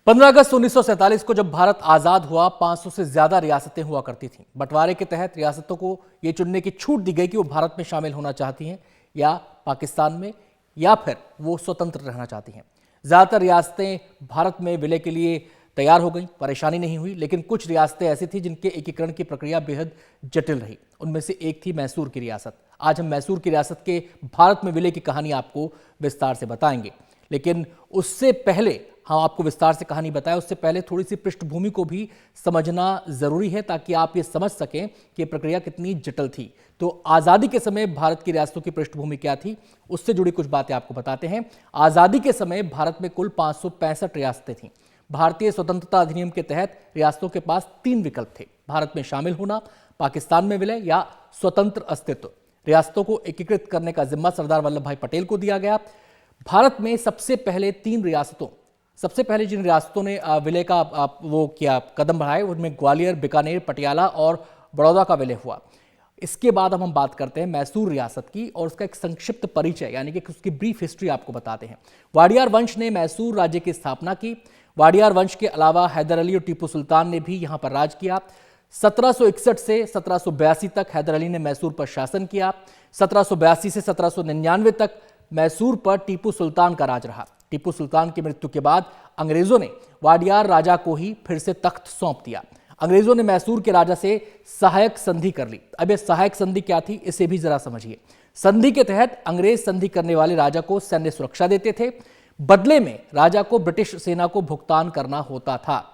15 अगस्त 1947 को जब भारत आजाद हुआ, 500 से ज्यादा रियासतें हुआ करती थीं। बंटवारे के तहत रियासतों को यह चुनने की छूट दी गई कि वो भारत में शामिल होना चाहती हैं या पाकिस्तान में, या फिर वो स्वतंत्र रहना चाहती हैं। ज्यादातर रियासतें भारत में विलय के लिए तैयार हो गई, परेशानी नहीं हुई। लेकिन कुछ रियासतें ऐसी थी जिनके एकीकरण की प्रक्रिया बेहद जटिल रही। उनमें से एक थी मैसूर की रियासत। आज हम मैसूर की रियासत के भारत में विलय की कहानी आपको विस्तार से बताएंगे। लेकिन उससे पहले हम आपको विस्तार से कहानी बताएं, उससे पहले थोड़ी सी पृष्ठभूमि को भी समझना जरूरी है, ताकि आप ये समझ सकें कि प्रक्रिया कितनी जटिल थी। तो आज़ादी के समय भारत की रियासतों की पृष्ठभूमि क्या थी, उससे जुड़ी कुछ बातें आपको बताते हैं। आज़ादी के समय भारत में कुल 565 रियासतें थीं। भारतीय स्वतंत्रता अधिनियम के तहत रियासतों के पास 3 विकल्प थे: भारत में शामिल होना, पाकिस्तान में विलय या स्वतंत्र अस्तित्व। रियासतों को एकीकृत करने का जिम्मा सरदार वल्लभ भाई पटेल को दिया गया। भारत में सबसे पहले जिन रियासतों ने विलय का वो किया, कदम बढ़ाए, उनमें ग्वालियर, बीकानेर, पटियाला और बड़ौदा का विलय हुआ। इसके बाद अब हम बात करते हैं मैसूर रियासत की और उसका एक संक्षिप्त परिचय, यानी कि उसकी ब्रीफ हिस्ट्री आपको बताते हैं। वाडियार वंश ने मैसूर राज्य की स्थापना की। वाडियार वंश के अलावा हैदर अली और टीपू सुल्तान ने भी यहां पर राज किया। 1761 से 1782 तक हैदर अली ने मैसूर पर शासन किया। 1782 से 1799 तक मैसूर पर टीपू सुल्तान का राज रहा। टीपू सुल्तान की मृत्यु के बाद अंग्रेजों ने वाडियार राजा को ही फिर से तख्त सौंप दिया। अंग्रेजों ने मैसूर के राजा से सहायक संधि कर ली। अब यह सहायक संधि क्या थी, इसे भी जरा समझिए। संधि के तहत अंग्रेज संधि करने वाले राजा को सैन्य सुरक्षा देते थे। बदले में राजा को ब्रिटिश सेना को भुगतान करना होता था।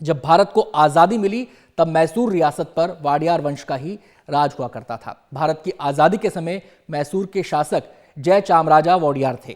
जब भारत को आजादी मिली तब मैसूर रियासत पर वाडियार वंश का ही राज हुआ करता था। भारत की आजादी के समय मैसूर के शासक जय चामराजा वाडियार थे।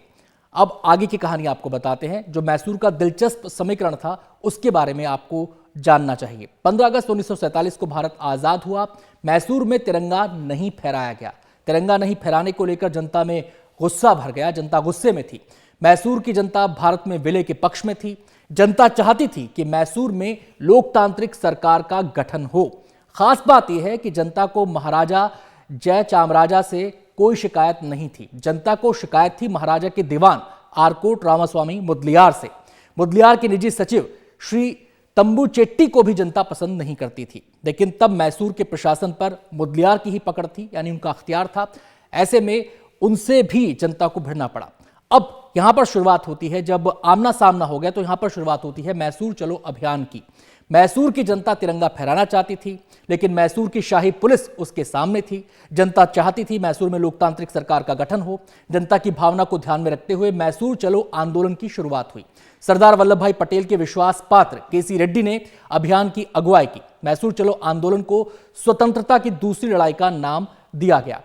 अब आगे की कहानी आपको बताते हैं। जो मैसूर का दिलचस्प समीकरण था, उसके बारे में आपको जानना चाहिए। 15 अगस्त 1947 को भारत आजाद हुआ। मैसूर में तिरंगा नहीं फहराया गया। तिरंगा नहीं फहराने को लेकर जनता में गुस्सा भर गया। जनता गुस्से में थी। मैसूर की जनता भारत में विलय के पक्ष में थी। जनता चाहती थी कि मैसूर में लोकतांत्रिक सरकार का गठन हो। खास बात यह है कि जनता को महाराजा जय चामराजा से कोई शिकायत नहीं थी। जनता को शिकायत थी महाराजा के दीवान आरकोट रामास्वामी मुदलियार से। मुदलियार के निजी सचिव श्री तंबू चेट्टी को भी जनता पसंद नहीं करती थी। लेकिन तब मैसूर के प्रशासन पर मुदलियार की ही पकड़ थी, यानी उनका अख्तियार था। ऐसे में उनसे भी जनता को भिड़ना पड़ा। अब यहां पर शुरुआत होती है, जब आमना सामना हो गया तो यहां पर शुरुआत होती है मैसूर चलो अभियान की। मैसूर की जनता तिरंगा फहराना चाहती थी, लेकिन मैसूर की शाही पुलिस उसके सामने थी। जनता चाहती थी मैसूर में लोकतांत्रिक सरकार का गठन हो। जनता की भावना को ध्यान में रखते हुए मैसूर चलो आंदोलन की शुरुआत हुई। सरदार वल्लभ भाई पटेल के विश्वास पात्र केसी रेड्डी ने अभियान की अगुवाई की। मैसूर चलो आंदोलन को स्वतंत्रता की दूसरी लड़ाई का नाम दिया गया।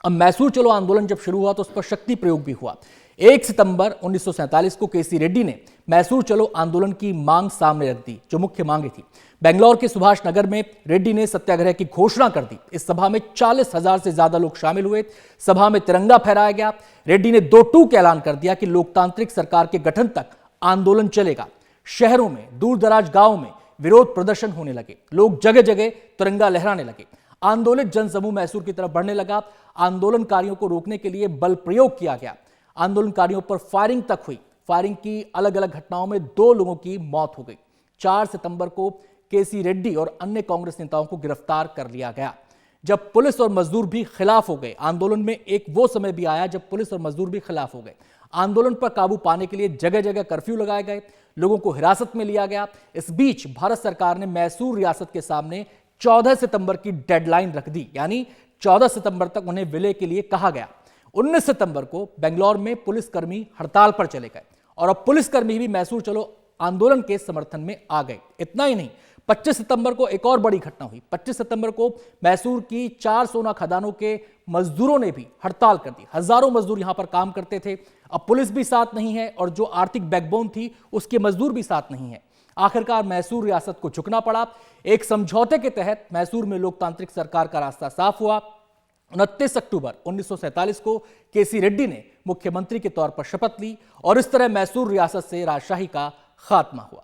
अब मैसूर चलो आंदोलन जब शुरू हुआ तो उस पर शक्ति प्रयोग भी हुआ। 1 सितंबर 1947 को केसी रेड्डी ने मैसूर चलो आंदोलन की मांग सामने रख दी, जो मुख्य मांगे थी। बेंगलौर के सुभाष नगर में रेड्डी ने सत्याग्रह की घोषणा कर दी। इस सभा में 40,000 से ज्यादा लोग शामिल हुए। सभा में तिरंगा फहराया गया। रेड्डी ने 2 टूक ऐलान कर दिया कि लोकतांत्रिक सरकार के गठन तक आंदोलन चलेगा। शहरों में, दूर दराज गांवों में विरोध प्रदर्शन होने लगे। लोग जगह जगह तिरंगा लहराने लगे। आंदोलित जनसमूह मैसूर की तरफ बढ़ने लगा। आंदोलनकारियों को रोकने के लिए बल प्रयोग किया गया। आंदोलनकारियों पर फायरिंग तक हुई। फायरिंग की अलग अलग घटनाओं में 2 लोगों की मौत हो गई। 4 सितंबर को केसी रेड्डी और अन्य कांग्रेस नेताओं को गिरफ्तार कर लिया गया। जब पुलिस और मजदूर भी खिलाफ हो गए, आंदोलन में एक वो समय भी आया जब पुलिस और मजदूर भी खिलाफ हो गए। आंदोलन पर काबू पाने के लिए जगह जगह कर्फ्यू लगाए गए। लोगों को हिरासत में लिया गया। इस बीच भारत सरकार ने मैसूर रियासत के सामने 14 सितंबर की डेडलाइन रख दी, यानी 14 सितंबर तक उन्हें विलय के लिए कहा गया। 19 सितंबर को बेंगलौर में पुलिसकर्मी हड़ताल पर चले गए और अब पुलिसकर्मी भी मैसूर चलो आंदोलन के समर्थन में आ गए। इतना ही नहीं, 25 सितंबर को एक और बड़ी घटना हुई। 25 सितंबर को मैसूर की 4 सोना खदानों के मजदूरों ने भी हड़ताल कर दी। हजारों मजदूर यहां पर काम करते थे। अब पुलिस भी साथ नहीं है और जो आर्थिक बैकबोन थी उसके मजदूर भी साथ नहीं है। आखिरकार मैसूर रियासत को झुकना पड़ा। एक समझौते के तहत मैसूर में लोकतांत्रिक सरकार का रास्ता साफ हुआ। 29 अक्टूबर 1947 को केसी रेड्डी ने मुख्यमंत्री के तौर पर शपथ ली और इस तरह मैसूर रियासत से राजशाही का खात्मा हुआ।